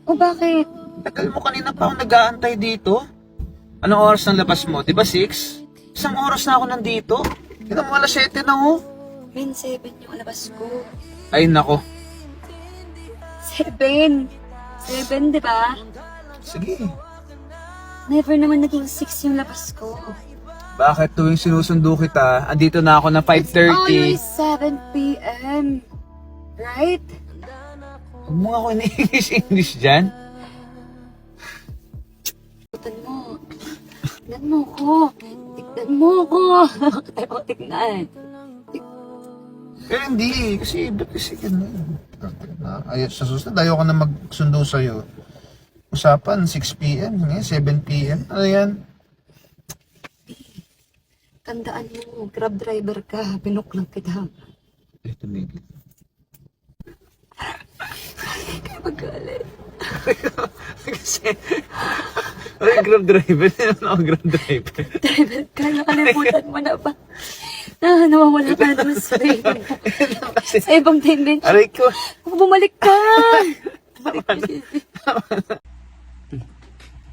O bakit? Tagal mo, kanina pa ako nag-aantay dito. Anong oras ng labas mo? Di ba 6? Isang oras na ako nandito. Tingnan mo, alas 7 na oh. Min, 7 yung labas ko. Ay nako. 7. 7, di ba? Sige. Never naman naging 6 yung labas ko. Bakit tuwing sinusundo kita, andito na ako na It's always 5:30? 7 p.m. Right? Huwag mo ako ini-English dyan. Tignan mo. Tignan mo ko. Tignan mo ko. Bakit ayaw ko tignan? Pero hindi, kasi ba't kasi ganun? Ay, sa susunod, ayaw ko na magsundo sa'yo. Usapan, 6 p.m., 7 p.m. Ano yan? Tandaan mo, grab driver ka. Pinok lang kita. Ay, tumigil. Kaya magalit. Kasi, ay, grab driver. Hindi naman ako grab driver. Driver ka, nakalimutan mo na ba? Nawawala ka na naman sa sarili mo. Sa ibang dimension. Aray ko. Bumalik ka! Bumalik ka.